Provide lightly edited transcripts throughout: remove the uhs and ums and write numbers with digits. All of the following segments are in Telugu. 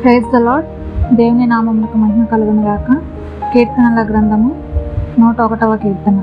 Praise the lord. దేవుని నామమునకు మహిమ కలుగును గాక. కీర్తనల గ్రంథము 101వ కీర్తన.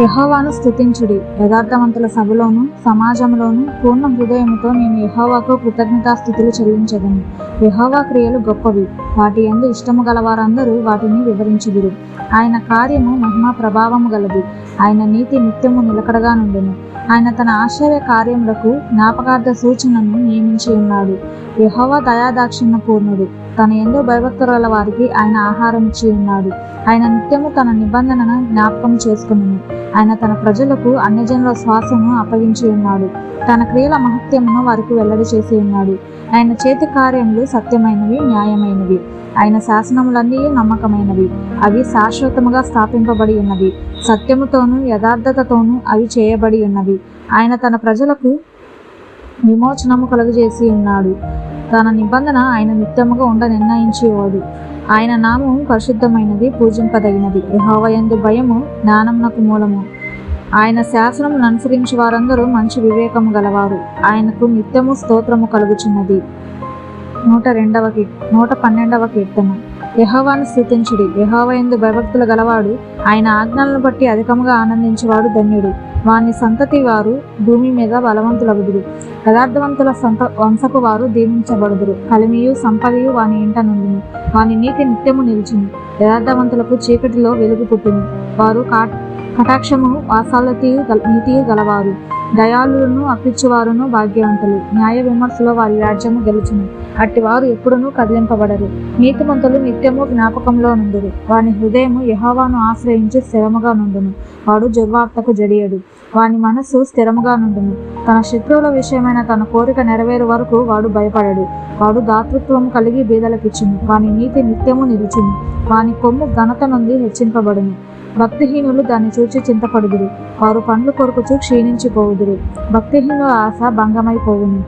యెహోవాను స్తుతించుడి, యథార్థవంతుల సభలోను సమాజంలోను పూర్ణ హృదయముతో నేను యెహోవాకు కృతజ్ఞతాస్తుతులు చెల్లించెదను. యెహోవా క్రియలు గొప్పవి, వాటి యందు ఇష్టము గలవారందరూ వాటిని వివరించుదురు. ఆయన కార్యము మహిమా ప్రభావము గలది, ఆయన నీతి నిత్యము నిలకడగా నుండును. ఆయన తన ఆశ్చర్య కార్యములకు జ్ఞాపకార్థ సూచనను నియమించి ఉన్నాడు. యెహోవా దయాదాక్షిణ్య పూర్ణుడు, తన యందు భయభక్తుల వారికి ఆయన ఆహారం ఇచ్చి ఉన్నాడు. ఆయన నిత్యము తన నిబంధనను జ్ఞాపకం చేసుకును. ఆయన తన ప్రజలకు అన్యజనుల శ్వాసను అప్పగించి ఉన్నాడు. తన క్రియల మహత్యమును వారికి వెల్లడి చేసి ఉన్నాడు. ఆయన చేతి కార్యములు సత్యమైనవి, న్యాయమైనవి. ఆయన శాసనములన్నీ నమ్మకమైనవి, అవి శాశ్వతముగా స్థాపింపబడి ఉన్నవి. సత్యముతోనూ యథార్థతతోనూ అవి చేయబడి ఉన్నవి. ఆయన తన ప్రజలకు విమోచనము కలుగజేసి ఉన్నాడు. తన నిబంధన ఆయన నిత్యముగా ఉండ నిర్ణయించేవాడు. ఆయన నామము పరిశుద్ధమైనది, పూజింపదగినది. యెహోవా యందు భయము జ్ఞానమునకు మూలము. ఆయన శాసనమును అనుసరించి వారందరూ మంచి వివేకము గలవారు. ఆయనకు నిత్యము స్తోత్రము కలుగుచున్నది. 112వ కీర్తన. యెహోవాను స్తుతించుడి, యెహోవా యందు భయభక్తులు గలవాడు ఆయన ఆజ్ఞలను బట్టి అధికముగా ఆనందించేవాడు ధన్యుడు. వాని సంతతి వారు భూమి మీద బలవంతులగుదురు. యథార్థవంతుల వంశపు వారు దీవించబడుదురు. కలిమియు సంపదయు వాని ఇంట నుండును. వాని నీతి నిత్యము నిలిచును. యథార్థవంతులకు చీకటిలో వెలుగు పుట్టును. వారు కటాక్షమును వాత్సల్యతయు నీతియు గలవారు. దయాళులను అప్పించువారును భాగ్యవంతులు. న్యాయ విమర్శలో వారి రాజ్యము గెలుచును. అట్టివారు ఎప్పుడునూ కదిలింపబడరు. నీతిమంతులు నిత్యము జ్ఞాపకంలో నుండురు. వాని హృదయము యెహోవాను ఆశ్రయించి స్థిరముగా నుండును. వాడు దుర్వార్తకు జడియడు. వాని మనస్సు స్థిరముగా నుండును. తన శత్రువుల విషయమైన తన కోరిక నెరవేరు వరకు వాడు భయపడడు. వాడు దాతృత్వము కలిగి బీదలకిచ్చును. వాని నీతి నిత్యము నిలుచును. వాని కొమ్ము ఘనత నుండి హెచ్చింపబడును. భక్తిహీనులు దాన్ని చూచి చింతపడుదురు. వారు పండ్లు కొరుకుచూ క్షీణించిపోవుదురు. భక్తిహీనుల ఆశ భంగమైపోవును.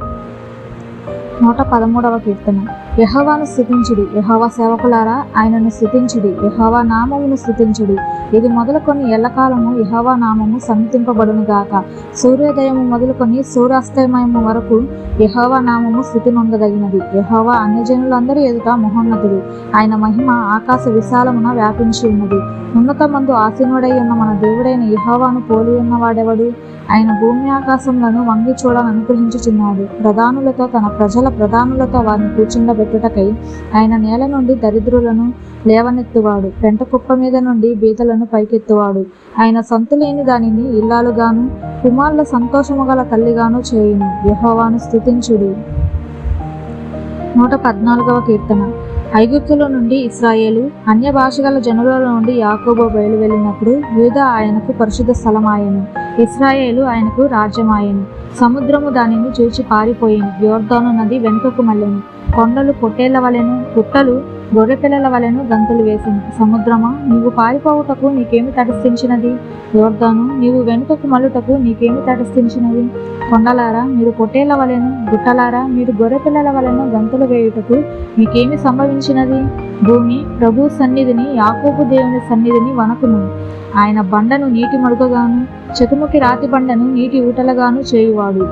113వ కీర్తన. యెహోవాను స్తుతించుడి, యెహోవా సేవకులారా ఆయనను స్తుతించుడి, యెహోవా నామమును స్తుతించుడి. ఇది మొదలుకొని ఎల్లకాలము యెహోవా నామము సన్నిధింపబడును గాక. సూర్యోదయము మొదలుకొని సూర్యాస్తమయము వరకు యెహోవా నామము స్తుతి నొందదగినది. యెహోవా అన్యజనులందరి ఎదుట మహోన్నతుడు. ఆయన మహిమ ఆకాశ విశాలమున వ్యాపించి ఉన్నది. ఉన్నతమందు ఆసీనుడై ఉన్న మన దేవుడైన యెహోవాను పోలి ఉన్నవాడెవడు? ఆయన భూమి ఆకాశములను వంగి చూడని అనుగ్రహించుచున్నాడు. ప్రధానులతో తన ప్రజల ప్రధానులతో వారిని కూర్చుండబెట్టుటకై ఆయన నేల నుండి దరిద్రులను లేవనెత్తువాడు. పెంట కుప్ప మీద నుండి బీదలను పైకెత్తువాడు. ఆయన సంతులేని దానిని ఇల్లాలుగాను కుమారుల సంతోషము గల తల్లిగాను చేయును. యెహోవాను స్తుతించుడి. 114వ కీర్తన. ఐగుప్తులో నుండి ఇశ్రాయేలు, అన్య భాషగల జనుల నుండి యాకోబు బయలు వెళ్ళినప్పుడు యూదా ఆయనకు పరిశుద్ధ స్థలమాయెను. ఇశ్రాయేలు ఆయనకు రాజ్యమాయెను. సముద్రము దానిని చూచి పారిపోయింది. యోర్దాను నది వెనుకకు మళ్ళెను. కొండలు పొట్టేళ్ల వలెను, పుట్టలు గొర్రెపిల్లల వలెను గంతులు వేసింది. సముద్రమా, నీవు పారిపోవుటకు నీకేమి తటస్థించినది? యోర్దాను, నీవు వెనుకకు మల్లుటకు నీకేమి తటస్థించినది? కొండలారా, మీరు పొట్టేళ్ల వలెను, గుట్టలారా, మీరు గొర్రెపిల్లల వలెను గంతులు వేయుటకు మీకేమి సంభవించినది? భూమి ప్రభు సన్నిధిని, యాకోబు దేవుని సన్నిధిని వణకును. ఆయన బండను నీటి మడుగగాను, చతుముకి రాతి బండను నీటి ఊటలుగాను చేయువాడు.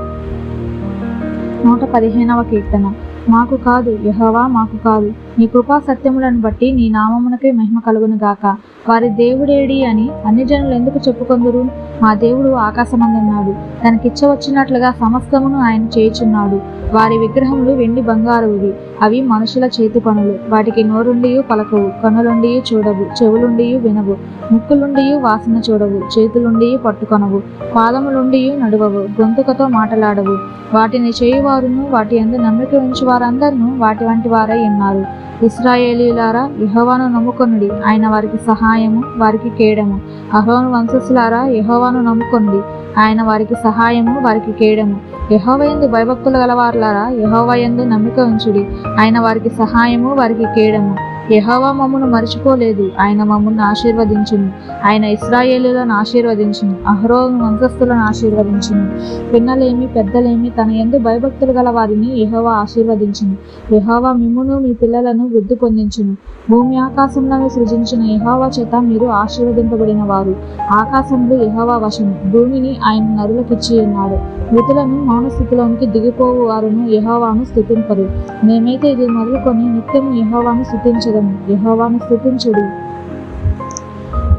115వ కీర్తన. మాకు కాదు యెహోవా, మాకు కాదు, నీ కృపా సత్యములను బట్టి నీ నామమునకే మహిమ కలుగును గాక. వారి దేవుడేడి అని అన్యజనులు ఎందుకు చెప్పుకొందురు? మా దేవుడు ఆకాశమందున్నాడు. తనకిచ్చవచ్చినట్లుగా సమస్తమును ఆయన చేయుచున్నాడు. వారి విగ్రహములు వెండి బంగారువి, అవి మనుషుల చేతి పనులు. వాటికి నోరుండియు పలకవు, కన్నులుండియు చూడవు, చెవులుండియు వినవు, ముక్కులుండియు వాసన చూడవు, చేతులుండియు పట్టుకొనవు, పాదములుండియు నడువవు, గొంతుకతో మాటలాడవు. వాటిని చేయువారును వాటి యందు నమ్మిక ఉంచు వారందరూ వాటి వంటి వారై ఉన్నారు. ఇశ్రాయేలీయులారా, యెహోవాను నమ్ముకొనుడి, ఆయన వారికి సహాయము, వారికి కేడము. అహరోను వంశస్థులారా, యెహోవాను నమ్ముకొనుడి, ఆయన వారికి సహాయము, వారికి కేడము. యెహోవా యందు భయభక్తులు గలవారులారా, యెహోవా యందు నమ్మిక ఉంచుడి, ఆయన వారికి సహాయము, వారికి కేడము. యెహోవా మమ్మును మరిచిపోలేదు, ఆయన మమ్మును ఆశీర్వదించును. ఆయన ఇశ్రాయేలులను ఆశీర్వదించును, అహరోను వంశస్థులను ఆశీర్వదించును. పిన్నలేమి పెద్దలేమి తన యందు భయభక్తులు గల వారిని యెహోవా ఆశీర్వదించును. యెహోవా మిమ్మును మీ పిల్లలను వృద్ధి పొందించును. భూమి ఆకాశములను సృజించిన యెహోవా చేత మీరు ఆశీర్వదింపబడిన వారు. ఆకాశములు యెహోవా వశము, భూమిని ఆయన నరులకిచ్చి ఉన్నాడు. మృతులను మౌన స్థితిలోనికి దిగిపోవు వారును యెహోవాను స్తుతింపరు. మేమైతే ఇది మొదలుకొని నిత్యము యెహోవాను స్తుతించెదము. యెహోవాను స్తుతించుడి.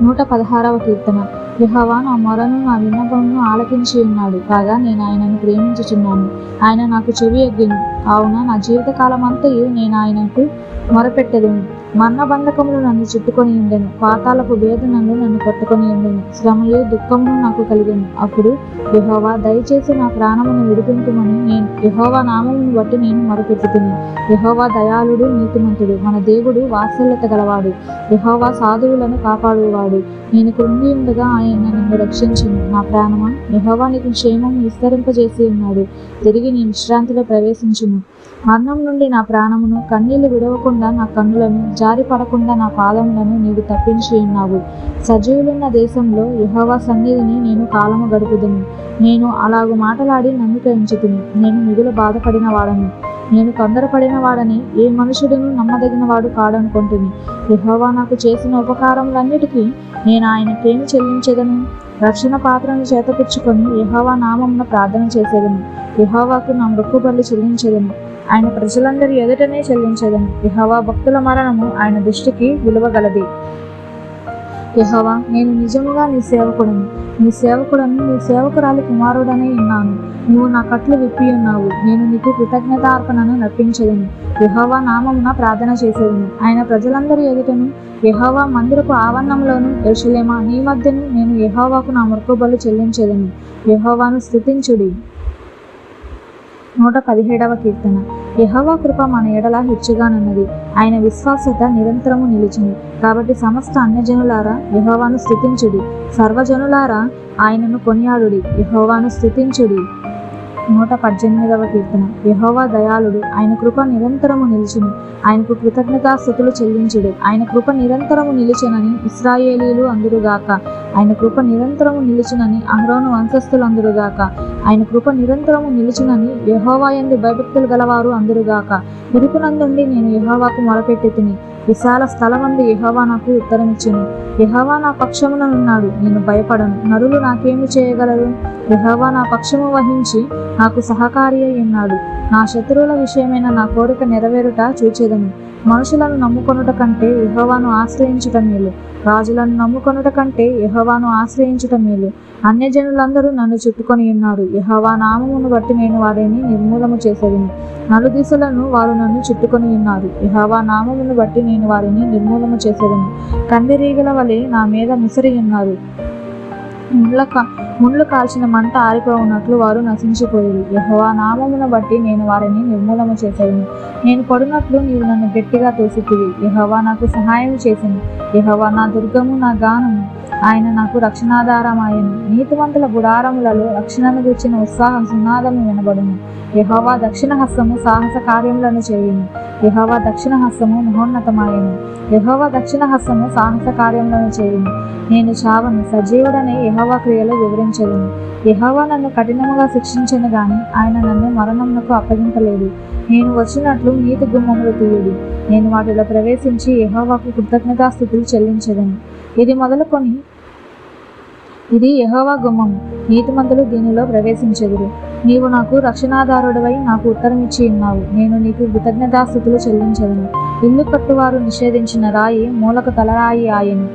116వ కీర్తన. యెహోవా నా మొరను నా విన్నపమును ఆలకించి ఉన్నాడు కాగా నేను ఆయనను ప్రేమించుచున్నాను. ఆయన నాకు చెవి యొగ్గిను కావున నా జీవితకాలమంతయు నేను ఆయనకు మొరపెట్టెదను. మరణబంధకములు నన్ను చుట్టుకొని ఉండెను, పాతాళపు వేదనలు నన్ను పట్టుకొని ఉండెను, శ్రమయు దుఃఖమును నాకు కలిగెను. అప్పుడు యెహోవా దయచేసి నా ప్రాణమును విడిపింపుమని నేను యెహోవా నామమును బట్టి నేను మొరపెట్టుతుని. యెహోవా దయాళుడు నీతిమంతుడు, మన దేవుడు వాత్సల్యత గలవాడు. యెహోవా సాధువులను కాపాడువాడు. నేను కృంగి ఉండగా ఆయన నన్ను రక్షించును. నా ప్రాణమా, యెహోవా నీకు క్షేమము విస్తరింపజేసి ఉన్నాడు. తిరిగి నీ విశ్రాంతిలో ప్రవేశించును. మరణం నుండి నా ప్రాణమును, కన్నీళ్లు విడవకుండా నా కన్నులను, జారి పడకుండా నా పాదములను నీవు తప్పించి ఉన్నావు. సజీవులున్న దేశంలో యెహోవా సన్నిధిని నేను కాలము గడుపుదును. నేను అలాగు మాటలాడి నమ్మిక ఉంచుతుని. నేను మిగులు బాధపడిన వాడను, నేను తొందరపడిన వాడని ఏ మనుషుడును నమ్మదగిన వాడు కాడనుకుంటుని. యెహోవా నాకు చేసిన ఉపకారములన్నిటికీ నేను ఆయనకేమి చెల్లించెదను? రక్షణ పాత్రను చేతపుచ్చుకొని యెహోవా నామమున ప్రార్థన చేసేదను. యెహోవాకు నా మొక్కుబడులు చెల్లించెదను. ఆయన ప్రజలందరి ఎదుటనే చెల్లించెదను. యెహోవా భక్తుల మరణము ఆయన దృష్టికి విలువగలది. యెహోవా, నేను నిజముగా నీ సేవకుడను, నీ సేవకురాలి కుమారుడనే ఉన్నాను. నువ్వు నా కట్లు విప్పి ఉన్నావు. నేను నీకు కృతజ్ఞతార్పణను నర్పించెదను. యెహోవా నామమున ప్రార్థన చేసేదను. ఆయన ప్రజలందరి ఎదుటను, యెహోవా మందిరపు ఆవరణంలోను, యెరూషలేమా నీ మధ్యను నేను యెహోవాకు నా మొక్కుబడులు చెల్లించెదను. యెహోవాను స్తుతించుడి. 117వ కీర్తన. యెహోవా కృప మన ఎడల హెచ్చుగానున్నది, ఆయన విశ్వాసత నిరంతరము నిలిచింది. కాబట్టి సమస్త అన్యజనులారా యెహోవాను స్తుతించుడి, సర్వజనులారా ఆయనను కొనియాడుడి. యెహోవాను స్తుతించుడి. 118వ కీర్తన. యెహోవా దయాళుడు, ఆయన కృప నిరంతరము నిలిచును. ఆయనకు కృతజ్ఞతాస్తుతులు చెల్లించుడు. ఆయన కృప నిరంతరము నిలిచెనని ఇశ్రాయేలీయులు అందురుగాక. ఆయన కృప నిరంతరము నిలిచునని అహరోను వంశస్థులందురుగాక. ఆయన కృప నిరంతరము నిలుచునని యెహోవా యందు భయభక్తులు గలవారు అందురుగాక. ఇరుకునందుండి నేను యెహోవాకు మొరపెట్టి తిని, విశాల స్థలమందు యెహోవా నాకు ఉత్తరమిచ్చును. యెహోవా నా పక్షముననున్నాడు, నేను భయపడను. నరులు నాకేమి చేయగలరు? యెహోవా నా పక్షము వహించి నాకు సహకారి అయి ఉన్నాడు. నా శత్రువుల విషయమైన నా కోరిక నెరవేరుట చూచెదను. మనుషులను నమ్ముకొనుట కంటే యెహోవాను ఆశ్రయించుట మేలు. రాజులను నమ్ముకొనుట కంటే యెహోవాను ఆశ్రయించుట మేలు. అన్యజనులందరూ నన్ను చుట్టుకొని ఉన్నారు. యెహోవా నామమును బట్టి నేను వారిని నిర్మూలము చేసేదను. నలుదిశలను వారు నన్ను చుట్టుకొని ఉన్నారు. యెహోవా నామమును బట్టి నేను వారిని నిర్మూలము చేసేదను. కందిరీగల వలె నా మీద ముసిరి ఉన్నారు. ముండ్లు కాల్చిన మంట ఆరిపోవునట్లు వారు నశించిపోయేది. యెహోవా నామమును బట్టి నేను వారిని నిర్మూలము చేసేదను. నేను పడునట్లు నీవు నన్ను గట్టిగా తోసితివి. యెహోవా నాకు సహాయం చేసింది. యెహోవా నా దుర్గము, నా గానము, ఆయన నాకు రక్షణాధారమాయను. నీతిమంతుల గుడారములలో రక్షణను గూర్చిన ఉత్సాహ సునాదము వినబడును. యెహోవా దక్షిణ హస్తము సాహస కార్యములను చేయును. యెహోవా దక్షిణ హస్తము మహోన్నతమాయను. యెహోవా దక్షిణ హస్తము సాహస కార్యములను చేయును. నేను చావను, సజీవుడనే యెహోవా క్రియలు వివరించెదను. యెహోవా నన్ను కఠినముగా శిక్షించెను గాని ఆయన నన్ను మరణమునకు అప్పగింపలేదు. నేను వచ్చినట్లు నీతి గుమ్మములు తీయుడి. నేను వాటిలో ప్రవేశించి యెహోవాకు కృతజ్ఞతాస్తుతులు చెల్లించెదను. ఇది యెహోవా గుమ్మము, నీతిమంతులు దీనిలో ప్రవేశించెదరు. నీవు నాకు రక్షణాధారుడవై నాకు ఉత్తరమిచ్చి ఉన్నావు. నేను నీకు కృతజ్ఞతాస్తుతులు చెల్లించెదను. ఇల్లు కట్టువారు నిషేధించిన రాయి మూలకు తలరాయి ఆయను.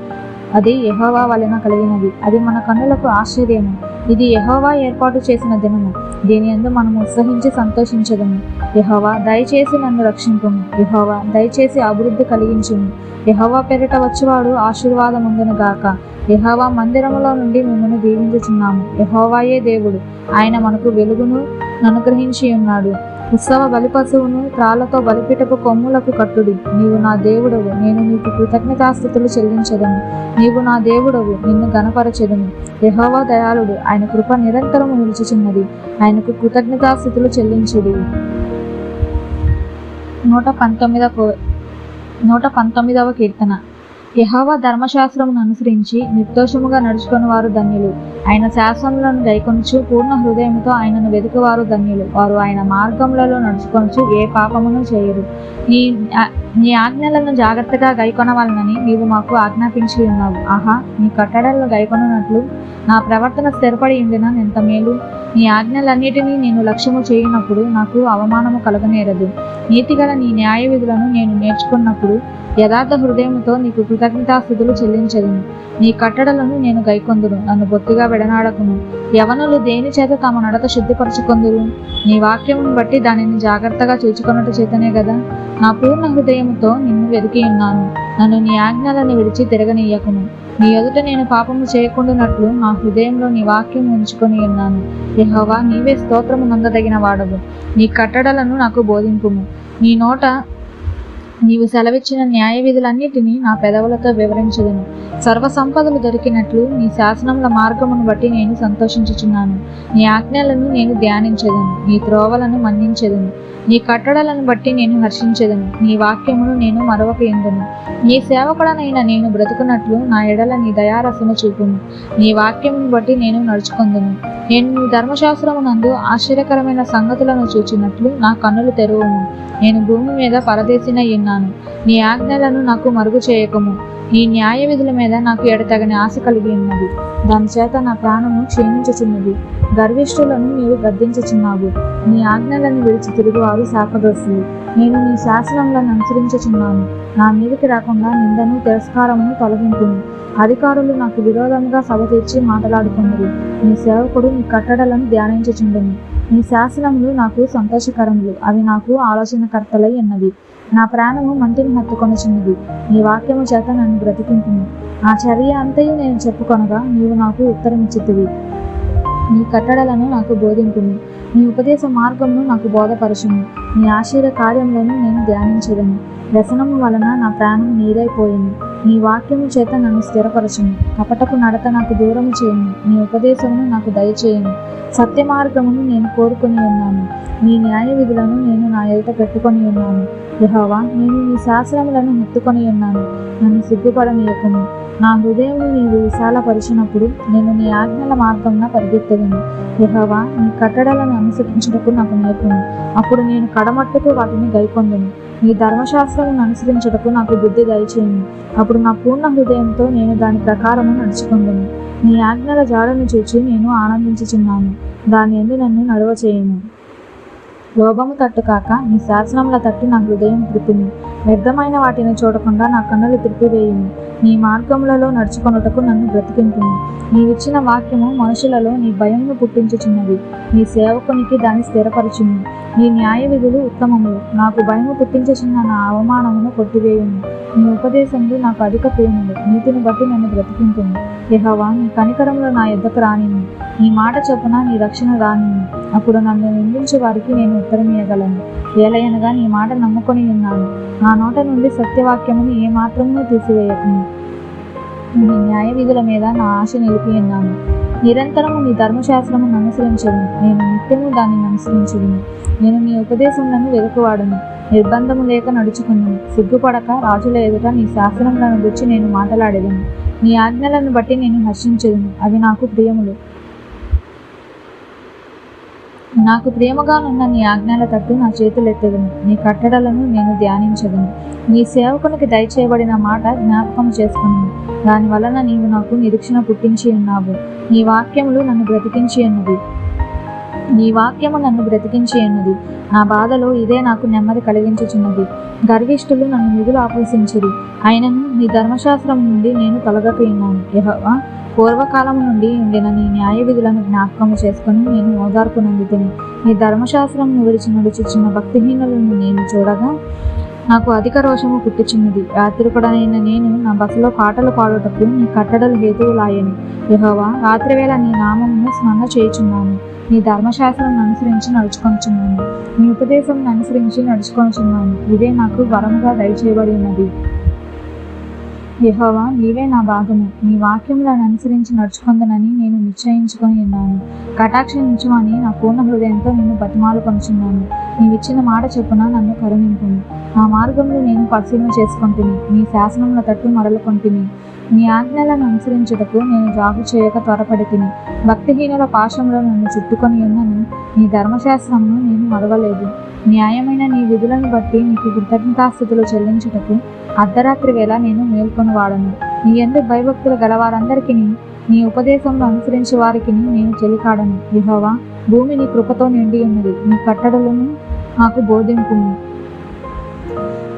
అది యెహోవా వలన కలిగినది. అది మన కన్నులకు ఆశ్చర్యము. ఇది యెహోవా ఏర్పాటు చేసిన దినము. దీని యందు మనము ఉత్సహించి సంతోషించదము. యెహోవా దయచేసి నన్ను రక్షింపుము. యెహోవా దయచేసి అభివృద్ధి కలిగించుము. యెహోవా పేరిట వచ్చువాడు ఆశీర్వాదముందును గాక. యెహోవా మందిరములో నుండి మిమ్మల్ని దీవించుచున్నాము. యెహోవాయే దేవుడు, ఆయన మనకు వెలుగును అనుగ్రహించి ఉన్నాడు. ఉత్సవ బలిపశువును త్రాళ్లతో బలిపీఠపు కొమ్ములకు కట్టుడి. నీవు నా దేవుడవు, నేను నీకు కృతజ్ఞతాస్తుతులు చెల్లించెదను. నీవు నా దేవుడవు, నిన్ను గణపరచెదను. యెహోవా దయాళుడు, ఆయన కృప నిరంతరము నిలుచుచున్నది. ఆయనకు కృతజ్ఞతాస్తుతులు చెల్లించుడి. 119వ కీర్తన. యెహోవా ధర్మశాస్త్రమును అనుసరించి నిర్దోషముగా నడుచుకుని వారు ధన్యులు. ఆయన శాసనములను గైకొనుచు పూర్ణ హృదయముతో ఆయనను వెతుకువారు ధన్యులు. వారు ఆయన మార్గములలో నడుచుకొనుచు ఏ పాపమును చేయరు. నీ ఆజ్ఞలను జాగ్రత్తగా గైకొనవలనని నీవు మాకు ఆజ్ఞాపించి ఉన్నావు. ఆహా, నీ కట్టడలను గైకొనున్నట్లు నా ప్రవర్తన స్థిరపడి ఉండిన ఎంత మేలు. నీ ఆజ్ఞలన్నిటినీ నేను లక్ష్యము చేయనప్పుడు నాకు అవమానము కలగనేరదు. నీతిగల నీ న్యాయ విధులను నేను నేర్చుకున్నప్పుడు యథార్థ హృదయముతో నీకు కృతజ్ఞతాస్తుతులు చెల్లించదును. నీ కట్టడలను నేను గైకొందును, నన్ను బొత్తిగా విడనాడకును. యవనులు దేని చేత తమ నడత శుద్ధిపరచుకొందురు? నీ వాక్యమును బట్టి దానిని జాగ్రత్తగా చూచుకొనుట చేతనే గదా. నా పూర్ణ హృదయముతో నిన్ను వెతికి ఉన్నాను. నన్ను నీ ఆజ్ఞలను విడిచి తిరగనీయకును. నీ ఎదుట నేను పాపము చేయకుండానట్లు నా హృదయంలో నీ వాక్యం ఉంచుకొని ఉన్నాను. యెహోవా, నీవే స్తోత్రము నొందదగిన వాడవు. నీ కట్టడలను నాకు బోధింపుము. నీ నోట నీవు సెలవిచ్చిన న్యాయ విధులన్నిటినీ నా పెదవులతో వివరించదును. సర్వ సంపదలు దొరికినట్లు నీ శాసనముల మార్గమును బట్టి నేను సంతోషించుచున్నాను. నీ ఆజ్ఞలను నేను ధ్యానించెదను, నీ త్రోవలను మన్నించెదను. నీ కట్టడలను బట్టి నేను హర్షించెదను, నీ వాక్యమును నేను మరవకయుందును. నీ సేవకుడనైన నేను బ్రతుకున్నట్లు నా ఎడల నీ దయారసము చూపుము. నీ వాక్యమును బట్టి నేను నడుచుకొందును. నేను నీ ధర్మశాస్త్రమునందు ఆశ్చర్యకరమైన సంగతులను చూచినట్లు నా కన్నులు తెరువుము. నేను భూమి మీద పరదేశినై ఉన్నాను. నీ ఆజ్ఞలను నాకు మరుగు చేయకము. నీ న్యాయ విధుల మీద నాకు ఎడతగని ఆశ కలిగి ఉన్నది. దాని చేత నా ప్రాణము క్షీణించుచున్నది. గర్విష్ఠులను నీవు గద్దించుచున్నావు. నీ ఆజ్ఞలను విడిచి తిరుగువారు శాపగ్రస్తులు. నేను నీ శాసనములను అనుసరించుచున్నాను. నా మీదకి రాకుండా నిందను తిరస్కారమును తొలగింపును. అధికారులు నాకు విరోధముగా సభ తీర్చి మాట్లాడుకున్నారు. నీ సేవకుడు నీ కట్టడలను ధ్యానించుచుండెను. నీ శాసనములు నాకు సంతోషకరములు, అవి నాకు ఆలోచనకర్తలై ఉన్నవి. నా ప్రాణము మంటిని హత్తుకొనుచున్నది. నీ వాక్యము చేత నన్ను బ్రతికింపుము. నా చర్య అంతయు నేను చెప్పుకొనగా నీవు నాకు ఉత్తరమిచ్చితివి. నీ కట్టడలను నాకు బోధింపుము. నీ ఉపదేశ మార్గమును నాకు బోధపరచుము. నీ ఆశ్చర్య కార్యములను నేను ధ్యానించదను. వ్యసనము వలన నా ప్రాణము నీరైపోయింది. నీ వాక్యము చేత నన్ను స్థిరపరచుము. కపటపు నడత నాకు దూరము చేయము. నీ ఉపదేశమును నాకు దయచేయము. సత్య మార్గమును నేను కోరుకొని ఉన్నాను. నీ న్యాయ విధులను నేను నా ఎదుట పెట్టుకొని ఉన్నాను. యెహోవా, నేను నీ శాసనములను హత్తుకొని ఉన్నాను. నన్ను సిగ్గుపడనీయకుము. నా హృదయమును నీవు విశాలపరిచినప్పుడు నేను నీ ఆజ్ఞల మార్గమున పరిగెత్తెదను. యెహోవా, నీ కట్టడలను అనుసరించుటకు నాకు నేర్పుము. అప్పుడు నేను కడమట్టుకు వాటిని గైకొందును. నీ ధర్మశాస్త్రమును అనుసరించుటకు నాకు బుద్ధి దయచేయము. అప్పుడు నా పూర్ణ హృదయంతో నేను దాని ప్రకారము నడుచుకొందును. నీ ఆజ్ఞల జాడను చూచి నేను ఆనందించుచున్నాను. దాని యందు నన్ను నడవ చేయము. లోభము తట్టు కాక నీ శాసనముల తట్టు నా హృదయం త్రిప్పుము. వ్యర్థమైన వాటిని చూడకుండా నా కన్నులు త్రిప్పివేయుము. నీ మార్గములలో నడుచుకొనుటకు నన్ను బ్రతికింపుము. నీవిచ్చిన వాక్యము మనుషులలో నీ భయమును పుట్టించుచున్నది. నీ సేవకునికి దాన్ని స్థిరపరచుము. నీ న్యాయ విధులు ఉత్తమములు. నాకు భయము పుట్టించుచున్న నా అవమానమును కొట్టివేయుము. నీ ఉపదేశములు నాకు అధిక ప్రేమలు. నీతిని బట్టి నన్ను బ్రతికింపుము. యెహోవా, నీ కనికరములు నా యొద్దకు రానిమ్ము. నీ మాట చొప్పున నీ రక్షణ రానిమ్ము. అప్పుడు నన్ను నిందించే వారికి నేను ఉత్తరమియ్యగలను. ఏలయనగా నీ మాట నమ్ముకొని ఉన్నాను. నా నోట నుండి సత్యవాక్యమును ఏ మాత్రమును తీసివేయకుము. నీ న్యాయ విధుల మీద నా ఆశ నిలిపి ఉన్నాను. నిరంతరము నీ ధర్మశాస్త్రమును అనుసరించదును. నేను నిత్యము దానిని అనుసరించదును. నేను నీ ఉపదేశములను వెలుకువాడను. నిర్బంధము లేక నడుచుకున్నాను. సిగ్గుపడక రాజుల ఎదుట నీ శాసనములను గురించి నేను మాట్లాడేదను. నీ ఆజ్ఞలను బట్టి నేను హర్షించదును. అవి నాకు ప్రియములు. నాకు ప్రేమగానున్న నీ ఆజ్ఞల తట్టు నా చేతులెత్తెదను. నీ కట్టడలను నేను ధ్యానించదును. నీ సేవకునికి దయచేయబడిన మాట జ్ఞాపకం చేసుకున్నాను. దాని వలన నీవు నాకు నిరీక్షణ పుట్టించి ఉన్నావు. నీ వాక్యములు నన్ను బ్రతికించి ఉన్నది. నీ వాక్యము నన్ను బ్రతికించి ఉన్నది. నా బాధలో ఇదే నాకు నెమ్మది కలిగించుచున్నది. గర్విష్ఠులు నన్ను మిగులు ఆపోషించిరి. అయినను నీ ధర్మశాస్త్రం నుండి నేను తొలగకయున్నాను. యెహోవా, పూర్వకాలము నుండి ఉండిన నీ న్యాయ విధులను జ్ఞాపకము చేసుకుని నేను ఓదార్పు నొందితిని. నీ ధర్మశాస్త్రమును విడిచి నడుచుచున్న భక్తిహీనులను నేను చూడగా నాకు అధిక రోషము పుట్టుచున్నది. రాత్రికుడనైన నేను నా బసలో పాటలు పాడుటకు నీ కట్టడలు హేతువులాయను. యెహోవా, రాత్రివేళ నీ నామమును స్మరణ చేయుచున్నాను. నీ ధర్మశాస్త్రం అనుసరించి నడుచుకొనుచున్నాను. నీ ఉపదేశం అనుసరించి నడుచుకొనుచున్నాను. ఇదే నాకు వరముగా దయచేయబడి ఉన్నది. యెహోవా నీవే నా భాగము, నీ వాక్యములను అనుసరించి నడుచుకొందునని నేను నిశ్చయించుకొని ఉన్నాను. కటాక్షించుమని నా పూర్ణ హృదయంతో నేను బతిమాలుకొనుచున్నాను. నీవిచ్చిన మాట చొప్పున నన్ను కరుణింపుము. నా మార్గములు నేను పరిశీలన చేసుకొంటిని, నీ శాసనముల తట్టు మరలుకొంటిని. నీ ఆజ్ఞలను అనుసరించుటకు నేను జాగు చేయక త్వరపడితిని. భక్తిహీనుల పాశంలో నన్ను చుట్టుకొని ఉన్నను, నీ ధర్మశాస్త్రమును నేను మరవలేదు. న్యాయమైన నీ విధులను బట్టి నీకు కృతజ్ఞతాస్తుతులు చెల్లించుటకు అర్ధరాత్రి వేళ నేను మేల్కొని వాడను. నీ యందు భయభక్తులు గలవారందరికీ నీ ఉపదేశంలో అనుసరించే వారికి నేను చెలికాడను. యెహోవా, భూమి నీ కృపతో నిండి ఉన్నది, నీ కట్టడలను నాకు బోధింపుము.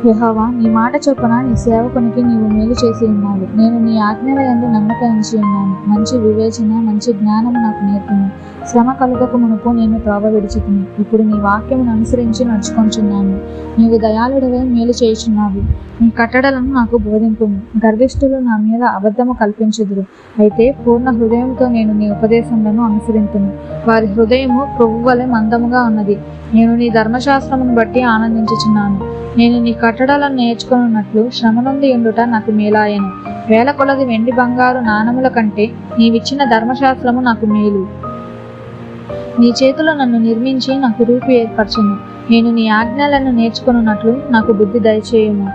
యెహోవా, నీ మాట చొప్పున నీ సేవకునికి నీవు మేలు చేసి ఉన్నావు. నేను నీ ఆజ్ఞల యందు నమ్మకం ఉంచి ఉన్నాను. మంచి వివేచన, మంచి జ్ఞానము నాకు నేర్పుము. శ్రమ కలుగక మునుపు నేను త్రోవ విడిచితిని, ఇప్పుడు నీ వాక్యమును అనుసరించి నడుచుకొంచున్నాను. నీవు దయాళుడవే మేలు చేయుచున్నావు, నీ కట్టడలను నాకు బోధింపుము. గర్విష్ఠులు నా మీద అబద్ధము కల్పించుదురు, అయితే పూర్ణ హృదయంతో నేను నీ ఉపదేశములను అనుసరింతును. వారి హృదయము క్రొవ్వు వలె మందముగా ఉన్నది. నేను నీ ధర్మశాస్త్రమును బట్టి ఆనందించుచున్నాను. నేను నీ కట్టడలను నేర్చుకున్నట్లు శ్రమ నుండి ఉండుట నాకు మేలాయను. వేల కొలది వెండి బంగారు నాణముల కంటే నీవిచ్చిన ధర్మశాస్త్రము నాకు మేలు. నీ చేతులు నన్ను నిర్మించి నాకు రూపు ఏర్పరచును. నేను నీ ఆజ్ఞలను నేర్చుకున్నట్లు నాకు బుద్ధి దయచేయుము.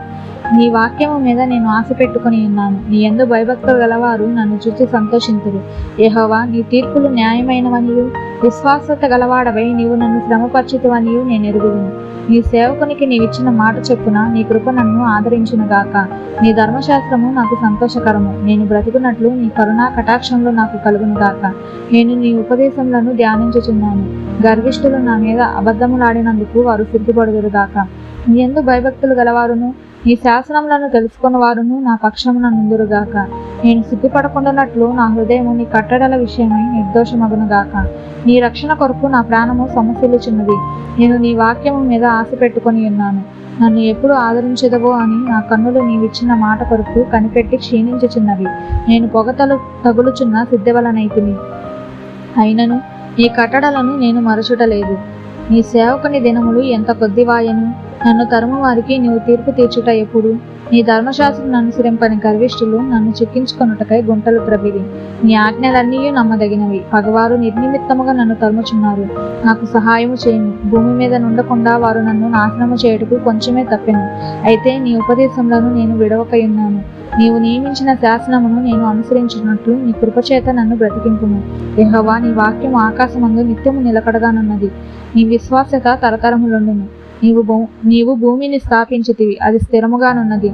నీ వాక్యము మీద నేను ఆశ పెట్టుకుని ఉన్నాను. నీ యందు భయభక్తులు గలవారు నన్ను చూసి సంతోషింతురు. యెహోవా, నీ తీర్పులు న్యాయమైనవనియు విశ్వాసత గలవాడవై నీవు నన్ను శ్రమపరచితివనియు నేను ఎరుగుదును. నీ సేవకునికి నీవిచ్చిన మాట చొప్పున నీ కృప నన్ను ఆదరించునుగాక. నీ ధర్మశాస్త్రము నాకు సంతోషకరము. నేను బ్రతుకున్నట్లు నీ కరుణా కటాక్షంలో నాకు కలుగునుగాక. నేను నీ ఉపదేశములను ధ్యానించుచున్నాను. గర్విష్ఠులు నా మీద అబద్ధములాడినందుకు వారు సిగ్గుపడుదురుగాక. నీ యందు భయభక్తులు గలవారును నీ శాసనములను తెలుసుకున్న వారును నా పక్షమున నుందురుగాక. నేను సిగ్గుపడకుండానట్లు నా హృదయము నీ కట్టడల విషయమై నిర్దోషమగునుగాక. నీ రక్షణ కొరకు నా ప్రాణము సమస్యలుచున్నది. నేను నీ వాక్యము మీద ఆశ పెట్టుకొని ఉన్నాను. నన్ను ఎప్పుడు ఆదరించదవో అని నా కన్నులు నీవిచ్చిన మాట కొరకు కనిపెట్టి క్షీణించుచున్నవి. నేను పొగతలు తగులుచున్న సిద్ధవలనైతిని, అయినను నీ కట్టడలను నేను మరచుటలేదు. నీ సేవకుని దినములు ఎంత కొద్దివాయను. నన్ను తరుము వారికి నీవు తీర్పు తీర్చుట ఎప్పుడు? నీ ధర్మశాస్త్రం అనుసరింపని గర్విష్ఠులు నన్ను చిక్కించుకొనుటకై గుంటలు త్రవ్విరి. నీ ఆజ్ఞలన్నీ నమ్మదగినవి. పగవారు నిర్నిమిత్తముగా నన్ను తరుముచున్నారు. నాకు సహాయము చేయము. భూమి మీద నుండకుండా వారు నన్ను నాశనము చేయుటకు కొంచెమే తప్పెను. అయితే నీ ఉపదేశములను నేను విడవకయున్నాను. నీవు నియమించిన శాసనమును నేను అనుసరించినట్లు నీ కృపచేత నన్ను బ్రతికింపుము. యెహోవా, నీ వాక్యము ఆకాశమందు నిత్యము నిలకడగానున్నది. నీ విశ్వాసత తరతరములుండును. నీవు భూమిని స్థాపించితివి, అది స్థిరముగానున్నది.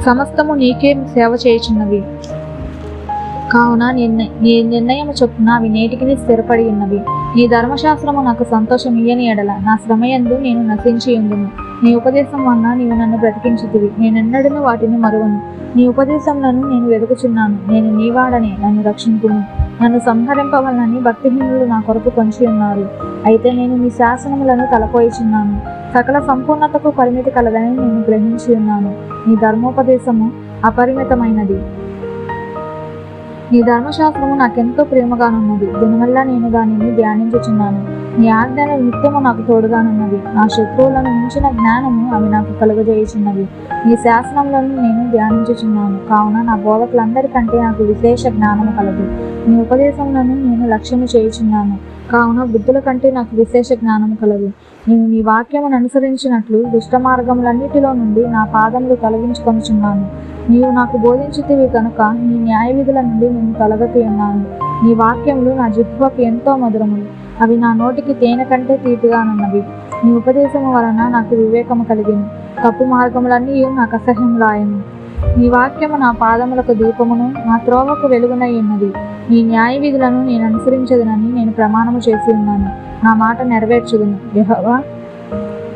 సమస్తము నీకే సేవ చేయుచున్నవి. కావున నీ నిర్ణయము చొప్పున అవి నేటికి స్థిరపడి ఉన్నవి. నీ ధర్మశాస్త్రము నాకు సంతోషం ఇయ్యని ఎడల నా శ్రమయందు నేను నశించి ఉండును. నీ ఉపదేశం వలన నీవు నన్ను బ్రతికించుతివి. నేనెన్నడూ వాటిని మరువను. నీ ఉపదేశములను నేను వెదుకుచున్నాను. నేను నీవాడనే, నన్ను రక్షింపుము. నన్ను సంహరింపవలనని భక్తిహీనులు నా కొరకు పొంచి ఉన్నారు. అయితే నేను నీ శాసనములను తలపోయిచున్నాను. సకల సంపూర్ణతకు పరిమితి కలదని నేను గ్రహించి ఉన్నాను. నీ ధర్మోపదేశము అపరిమితమైనది. నీ ధర్మశాస్త్రము నాకెంతో ప్రేమగానున్నది. దీనివల్ల నేను దానిని ధ్యానించుచున్నాను. నీ ఆజ్ఞలు నిత్యము నాకు తోడుగానున్నవి. నా శత్రువులను మించిన జ్ఞానము అవి నాకు కలుగజేయుచున్నవి. నీ శాసనములను నేను ధ్యానించుచున్నాను. కావున నా బోధకులందరికంటే నాకు విశేష జ్ఞానము కలదు. నీ ఉపదేశములను నేను లక్ష్యము చేయుచున్నాను. కావున బుద్ధుల కంటే నాకు విశేష జ్ఞానము కలదు. నేను నీ వాక్యమును అనుసరించినట్లు దుష్ట మార్గములన్నిటిలో నుండి నా పాదములు తొలగించుకొనుచున్నాను. నీవు నాకు బోధించితివి కనుక నీ న్యాయ విధుల నుండి నేను తొలగకి ఉన్నాను. నీ వాక్యములు నా జిహ్వకు ఎంతో మధురములు. అవి నా నోటికి తేనె కంటే తీపిగానున్నవి. నీ ఉపదేశము వలన నాకు వివేకము కలిగింది. తప్పు మార్గములన్నీ నాకు అసహ్యములాయను. నీ వాక్యము నా పాదములకు దీపమును, నా త్రోవకు వెలుగునై ఉన్నది. నీ న్యాయ విధులను నేను అనుసరించదునని నేను ప్రమాణము చేసి ఉన్నాను. నా మాట నెరవేర్చుదును. యెహోవా,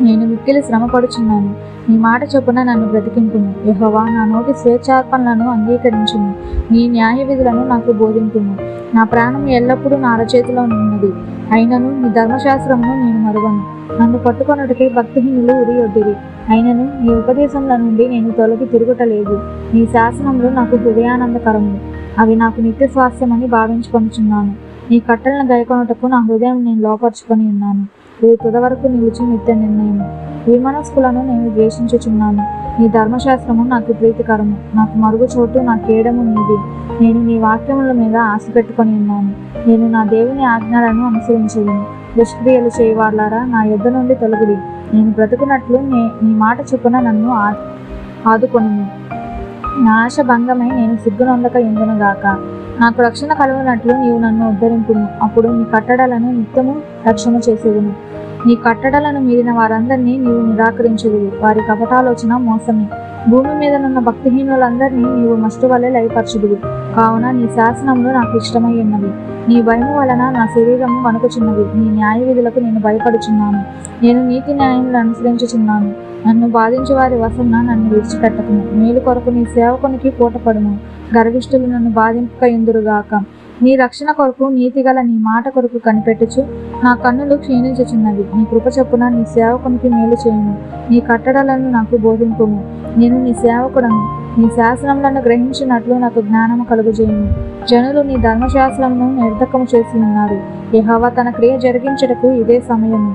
నేను మిక్కిలి శ్రమపడుచున్నాను. నీ మాట చొప్పున నన్ను బ్రతికింపుము. యెహోవా, నా నోటి స్వేచ్ఛార్పణలను అంగీకరించుము. నీ న్యాయ విధులను నాకు బోధింపుము. నా ప్రాణం ఎల్లప్పుడూ నా అరచేతిలో ఉన్నది. అయినను నీ ధర్మశాస్త్రమును నేను మరువను. నన్ను పట్టుకొనుటకై భక్తిహీనులు ఉరియొడ్డిరి. అయినను నీ ఉపదేశముల నుండి నేను తొలగి తిరుగుటలేదు. నీ శాసనములు నాకు హృదయానందకరములు. అవి నాకు నిత్య స్వాస్థ్యమని భావించుకొనుచున్నాను. నీ కట్టలను గైకొనుటకు నా హృదయం నేను లోపరుచుకొని ఉన్నాను. ఇది తుదవరకు నిలిచి నిత్య నిర్ణయము. విమనస్కులను నేను ద్వేషించుచున్నాను. నీ ధర్మశాస్త్రము నాకు ప్రీతికరము. నాకు మరుగు చోటు నా కేడము నీది. నేను నీ వాక్యముల మీద ఆశ పెట్టుకొని ఉన్నాను. నేను నా దేవుని ఆజ్ఞలను అనుసరించదును. దుష్క్రియలు చేయవార్లారా, నా యొద్ద నుండి తొలగుడి. నేను బ్రతుకున్నట్లు నీ మాట చొప్పున నన్ను ఆదుకొనుము. నా ఆశ భంగమై నేను సిగ్గునొందక ఎందునుగాక. నాకు రక్షణ కలుగునట్లు నీవు నన్ను ఉద్ధరింపుము. అప్పుడు నీ కట్టడలను నిత్యము రక్షణ చేసేదును. నీ కట్టడలను మీరిన వారందరినీ నీవు నిరాకరించదువు. వారి కపటాలోచన మోసమే. భూమి మీద నున్న భక్తిహీనులందరినీ నీవు మస్టు వలె లయపరచుదువు. కావున నీ శాసనములు నాకు ఇష్టమై ఉన్నవి. నీ భయము వలన నా శరీరము వణుకుచున్నది. నీ న్యాయ విధులకు నేను భయపడుచున్నాను. నేను నీతి న్యాయములు అనుసరించుచున్నాను. నన్ను బాధించే వారి వశమున నన్ను విడిచిపెట్టకును. మేలు కొరకు నీ సేవకునికి పూటపడును. గర్విష్ఠులు నన్ను బాధింపక ఎందురుగాక. నీ రక్షణ కొరకు నీతిగల నీ మాట కొరకు కనిపెట్టుచు నా కన్నులు క్షీణించుచున్నవి. నీ కృప చొప్పున నీ సేవకునికి మేలు చేయును. నీ కట్టడలను నాకు బోధింపుము. నేను నీ సేవకుడను. నీ శాసనములను గ్రహించినట్లు నాకు జ్ఞానము కలుగుజేయును. జనులు నీ ధర్మశాస్త్రమును నిర్ధకము చేసి ఉన్నారు. యెహోవా తన క్రియ జరిగించుటకు ఇదే సమయము.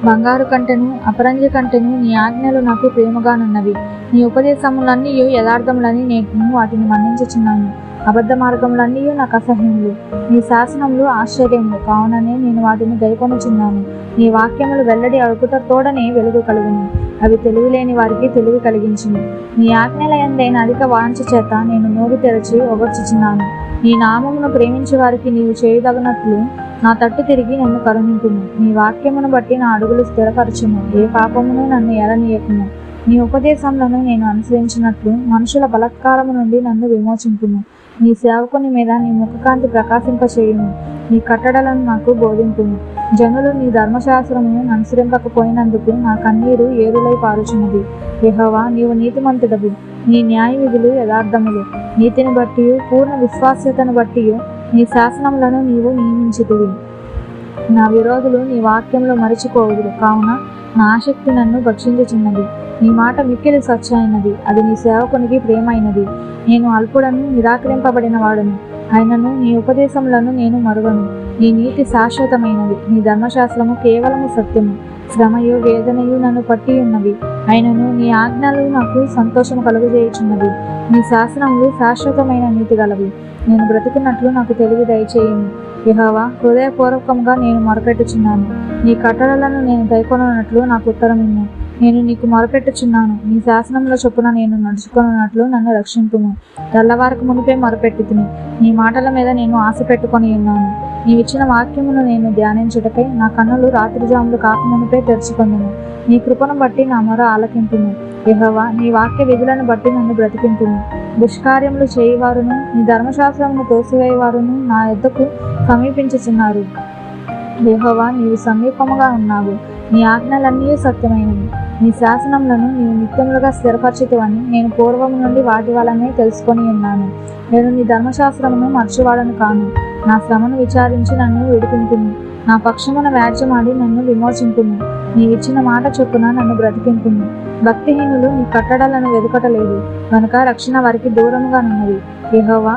బంగారు కంటెను అపరంజి కంటెను నీ ఆజ్ఞలు నాకు ప్రేమగానున్నవి. నీ ఉపదేశములన్నీ యథార్థములని నేను వాటిని మన్నించుచున్నాను. అబద్ధ మార్గములన్నీ నాకు అసహ్యములు. నీ శాసనములు ఆశ్చర్యములు కావుననే నేను వాటిని గైకొనుచున్నాను. నీ వాక్యములు వెల్లడి అడుగుటతోడనే వెలుగు కలుగును. అవి తెలివి లేని వారికి తెలివి కలిగించును. నీ ఆజ్ఞల యందైన అధిక వాంఛ చేత నేను నోరు తెరచి ఒగర్చుచున్నాను. నీ నామమును ప్రేమించే వారికి నీవు చేయదగినట్లు నా తట్టు తిరిగి నన్ను కరుణింపుము. నీ వాక్యమును బట్టి నా అడుగులు స్థిరపరచుము. ఏ పాపమును నన్ను ఎలనీయకుము. నీ ఉపదేశములను నేను అనుసరించినట్లు మనుషుల బలత్కారము నుండి నన్ను విమోచింపుము. నీ సేవకుని మీద నీ ముఖకాంతి ప్రకాశింపచేయుము. నీ కట్టడలను నాకు బోధింపుము. జనులు నీ ధర్మశాస్త్రమును అనుసరింపకపోయినందుకు నా కన్నీరు ఏరులై పారుచున్నది. యెహోవా, నీవు నీతిమంతుడవు. నీ న్యాయ విధులు యథార్థములు. నీతిని బట్టి పూర్ణ విశ్వాస్యతను బట్టి నీ శాసనములను నీవు నియమించితివి. నా విరోధులు నీ వాక్యములు మరచిపోవుదురు. కావున నా ఆసక్తి నన్ను భక్షించుచున్నది. నీ మాట మిక్కిలి స్వచ్ఛమైనది. అది నీ సేవకునికి ప్రేమైనది. నేను అల్పుడను, నిరాకరింపబడిన వాడను. అయినను నీ ఉపదేశములను నేను మరువను. నీ నీతి శాశ్వతమైనది. నీ ధర్మశాస్త్రము కేవలము సత్యము. శ్రమయు వేదనయు నన్ను పట్టి ఉన్నవి. అయినను నీ ఆజ్ఞలు నాకు సంతోషము కలుగజేయుచున్నవి. నీ శాసనములు శాశ్వతమైన నీతి గలవి. నేను బ్రతుకున్నట్లు నాకు తెలివి దయచేయుము. యెహోవా, హృదయపూర్వకంగా నేను మొరపెట్టుచున్నాను. నీ కట్టడలను నేను గైకొనున్నట్లు నాకు ఉత్తరమిమ్ము. నేను నీకు మొరపెట్టుచున్నాను. నీ శాసనముల చొప్పున నేను నడుచుకొనున్నట్లు నన్ను రక్షింపుము. తెల్లవారకు మునిపే మొరపెట్టుతిని. నీ మాటల మీద నేను ఆశ పెట్టుకొని ఉన్నాను. నీవిచ్చిన వాక్యమును నేను ధ్యానించుటకై నా కన్నులు రాత్రిజాములు కాకమునిపే తెరుచుకొందును. నీ కృపను బట్టి నా మొర ఆలకింపుము. యెహోవా, నీ వాక్య విధులను బట్టి నన్ను బ్రతికింపుము. దుష్కార్యములు చేయువారును నీ ధర్మశాస్త్రమును తోసివేయువారును నా యొద్దకు సమీపించుచున్నారు. యెహోవా, నీవు సమీపముగా ఉన్నావు. నీ ఆజ్ఞలన్నీ సత్యమైనవి. నీ శాసనములను నీవు నిత్యములుగా స్థిరపరచితివని నేను పూర్వము నుండి వాటి వలనే తెలుసుకొని ఉన్నాను. నేను నీ ధర్మశాస్త్రమును మర్చివాడను కాను. నా శ్రమను విచారించి నన్ను విడిపింపుము. నా పక్షమున వ్యాజ్యమాడి నన్ను విమోచింపుము. నీవిచ్చిన మాట చొప్పున నన్ను బ్రతికింపుము. భక్తిహీనులు నీ కట్టడలను వెదుకటలేదు కనుక రక్షణ వారికి దూరముగానున్నది. యెహోవా,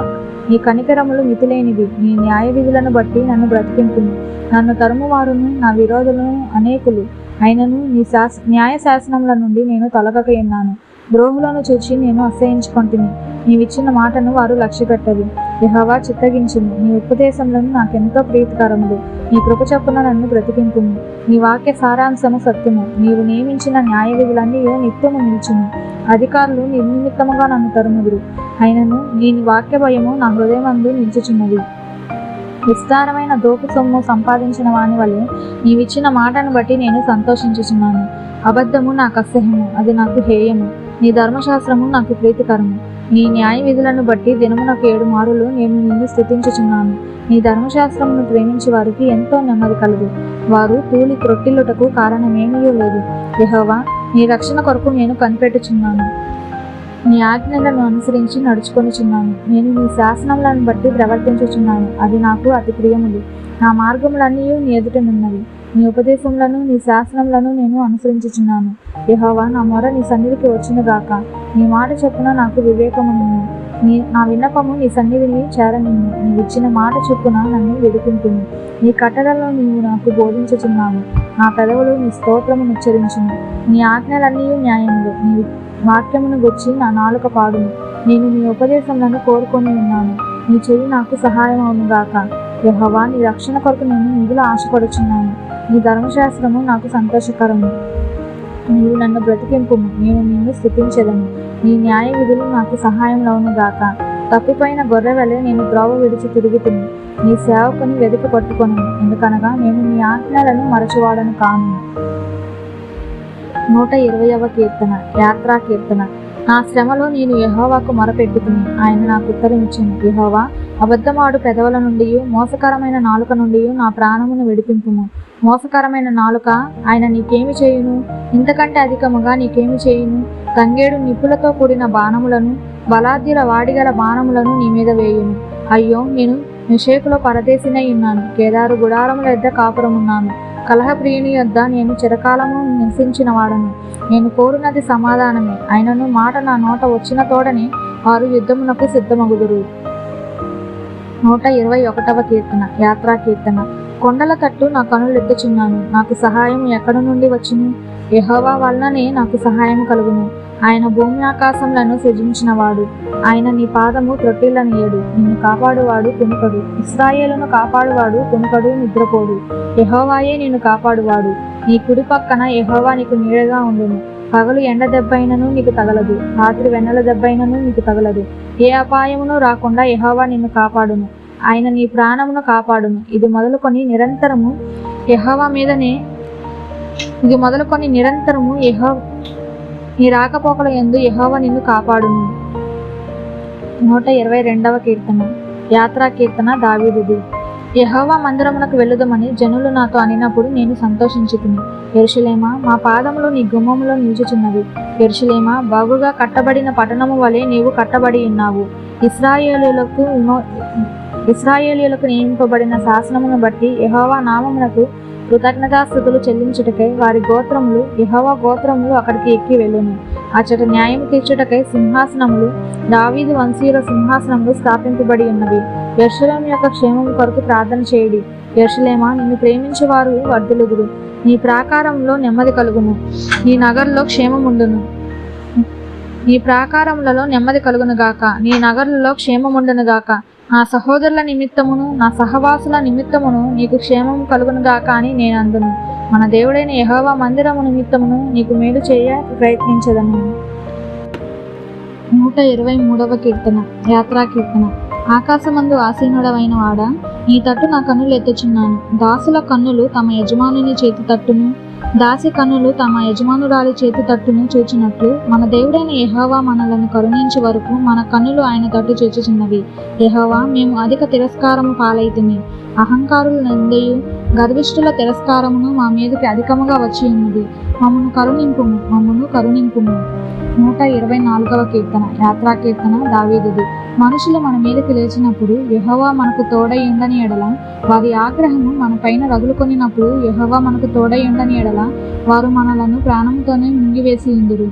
నీ కనికరములు మితిలేనివి. నీ న్యాయ విధులను బట్టి నన్ను బ్రతికింపుము. నన్ను తరుమువారును నా విరోధులను అనేకులు. అయినను నీ న్యాయ శాసనముల నుండి నేను తొలగక ఉన్నాను. ద్రోహులను చూచి నేను అసహించుకొంటిని. నీవిచ్చిన మాటను వారు లక్ష్యపెట్టరు. యెహోవా, చిత్తగించుము. నీ ఉపదేశములను నాకెంతో ప్రీతికరములు. నీ కృప చొప్పున నన్ను బ్రతికింపుము. నీ వాక్య సారాంశము సత్యము. నీవు నియమించిన న్యాయ విధులన్నీ నిత్యము నిలిచును. అధికారులు నిర్నిమిత్తముగా నన్ను తరుముదురు. అయినను నీ వాక్య భయము నా హృదయమందు నిలిచుచున్నది. విస్తారమైన దోపు సొమ్ము సంపాదించిన వాని వలె నీవిచ్చిన మాటను బట్టి నేను సంతోషించుచున్నాను. అబద్ధము నాకు అసహ్యము, అది నాకు హేయము. నీ ధర్మశాస్త్రము నాకు ప్రీతికరము. నీ న్యాయ విధులను బట్టి దినమునకు 7 మారులు నేను నిన్ను స్తుతించుచున్నాను. నీ ధర్మశాస్త్రమును ప్రేమించే వారికి ఎంతో నెమ్మది కలదు. వారు తూలి త్రొట్టిల్లుటకు కారణమేమీ లేదు. యెహోవా, నీ రక్షణ కొరకు నేను కనిపెట్టుచున్నాను. నీ ఆజ్ఞలను అనుసరించి నడుచుకొనుచున్నాను. నేను నీ శాసనములను బట్టి ప్రవర్తించుచున్నాను. అది నాకు అతి ప్రియములు. నా మార్గములన్నీ నీ ఎదుటనున్నవి. నీ ఉపదేశములను నీ శాసనములను నేను అనుసరించుచున్నాను. యెహోవా, నా మొర నీ సన్నిధికి వచ్చును గాక. నీ మాట చొప్పున నాకు వివేకమును. నా విన్నపము నీ సన్నిధిని చేరనిమ్ము. నీవిచ్చిన మాట చొప్పున నన్ను విడిపింపుము. నీ కట్టడలో నీవు నాకు బోధించుచున్నావు. నా పెదవులు నీ స్తోత్రమును ఉచ్చరించును. నీ ఆజ్ఞలన్నీ న్యాయములు. నీ వాక్యమును గుర్చి నా నాలుక పాడును. నేను నీ ఉపదేశములను కోరుకొని ఉన్నాను. నీ చెయ్యి నాకు సహాయం అవునుగాక. యెహోవా, నీ రక్షణ కొరకు నేను మిగులు ఆశపడుచున్నాను. నీ ధర్మశాస్త్రము నాకు సంతోషకరము. నీవు నన్ను బ్రతికింపుము. నేను నిన్ను స్తుతించెదను. నీ న్యాయ విధులు నాకు సహాయములవును గాక. తప్పిపోయిన గొర్రె వలె నేను ద్రోవ విడిచి తిరుగుతుని నీ సేవకుని వెతికి పట్టుకొను. ఎందుకనగా నేను నీ ఆజ్ఞలను మరచువాడను కాను. 120వ కీర్తన. యాత్రా కీర్తన. నా శ్రమలో నేను యెహోవాకు మొరపెట్టుకుని ఆయన నాకు ఉత్తరమిచ్చెను. యెహోవా, అబద్ధమాడు పెదవుల నుండి మోసకరమైన నాలుక నుండి నా ప్రాణమును విడిపింపుము. మోసకరమైన నాలుక, ఆయన నీకేమి చేయును? ఇంతకంటే అధికముగా నీకేమి చేయును? తంగేడు నిప్పులతో కూడిన బాణములను, బలాద్యుల వాడిగల బాణములను నీ మీద వేయును. అయ్యో, నేను మెషేకులో పరదేశినై ఉన్నాను. కేదారు గుడారముల యొద్ద కాపురమున్నాను. కలహప్రియుని యొద్ద నేను చిరకాలము నివసించిన వాడను. నేను కోరునది సమాధానమే. అయినను మాట నా నోట వచ్చిన తోడని వారు యుద్ధమునకు సిద్ధమగుదురు. 121వ కీర్తన. యాత్రా కీర్తన. కొండల తట్టు నా కనులెత్తుచున్నాను. నాకు సహాయం ఎక్కడి నుండి వచ్చును? యెహోవా వలననే నాకు సహాయం కలుగును. ఆయన భూమి ఆకాశములను సృజించినవాడు. ఆయన నీ పాదము త్రొట్టిల్లనియడు. నిన్ను కాపాడువాడు కునుకడు. ఇశ్రాయేలును కాపాడువాడు కునుకడు, నిద్రపోడు. యెహోవాయే నిన్ను కాపాడువాడు. నీ కుడి పక్కన యెహోవా నీకు నీడగా ఉండును. పగలు ఎండ దెబ్బైనను నీకు తగలదు. రాత్రి వెన్నెల దెబ్బైనను నీకు తగలదు. ఏ అపాయమును రాకుండా యెహోవా నిన్ను కాపాడును. ఆయన నీ ప్రాణమును కాపాడును. ఇది మొదలుకొని నిరంతరము నీ రాకపోకల యందు యెహోవా నిన్ను కాపాడును. 122వ కీర్తన. యాత్రా కీర్తన. దావీదుది. యెహోవా మందిరమునకు వెళ్ళుదమని జనులు నాతో అనినప్పుడు నేను సంతోషించుకుని. యెరూషలేమా, మా పాదములు నీ గుమ్మములో నిలుచుచున్నవి. యెరూషలేమా, బాగుగా కట్టబడిన పట్టణము వలె నీవు కట్టబడి ఉన్నావు. ఇశ్రాయేలీయులకు నియమింపబడిన శాసనమును బట్టి యెహోవా నామమునకు కృతజ్ఞతాస్తుతులు చెల్లించుటకై వారి గోత్రములు, యెహోవా గోత్రములు అక్కడికి ఎక్కి వెళ్ళును. అచ్చట న్యాయం తీర్చుటకై సింహాసనములు, దావీదు వంశీయుల సింహాసనములు స్థాపింపబడి ఉన్నవి. యెరూషలేము యొక్క క్షేమము కొరకు ప్రార్థన చేయుడి. యెరూషలేమా, నిన్ను ప్రేమించేవారు వర్ధిల్లుదురు. నీ ప్రాకారంలో నెమ్మది కలుగును. నీ నగరులో క్షేమముండును. నీ ప్రాకారములలో నెమ్మది కలుగును గాక. నీ నగరులలో క్షేమముండును గాక. నా సహోదరుల నిమిత్తమును నా సహవాసుల నిమిత్తమును నీకు క్షేమము కలుగును గాక అని నేను అందును. మన దేవుడైన యెహోవా మందిరము నిమిత్తమును నీకు మేలు చేయ ప్రయత్నించదను. 123వ కీర్తన. యాత్రా కీర్తన. ఆకాశమందు ఆసీనుడవైన వాడా, నీ తట్టు నా కన్నులు ఎత్తుచున్నాను. దాసుల కన్నులు తమ యజమానుని చేతి తట్టును, దాసి కన్నులు తమ యజమానురాలి చేతి తట్టును చూచినట్లు మన దేవుడైన యెహోవా మనలను కరుణించే వరకు మన కన్నులు ఆయన తట్టు చూచుచున్నవి. యెహోవా, మేము అధిక తిరస్కారము పాలైతిమి. అహంకారుల నిందయు గర్విష్ఠుల తిరస్కారమును మా మీదకి అధికముగా వచ్చి ఉన్నది. మమ్మను కరుణింపుము. 124వ కీర్తన. యాత్రా కీర్తన. దావీదుది. మనుషులు మన మీదకి లేచినప్పుడు యెహోవా మనకు తోడై ఉండని ఎడల, వారి ఆగ్రహము మన పైన రగులుకొనినప్పుడు యెహోవా మనకు తోడై ఉండని ఎడల, వారు మనలను ప్రాణముతోనే ముంగివేసి ఉందురు.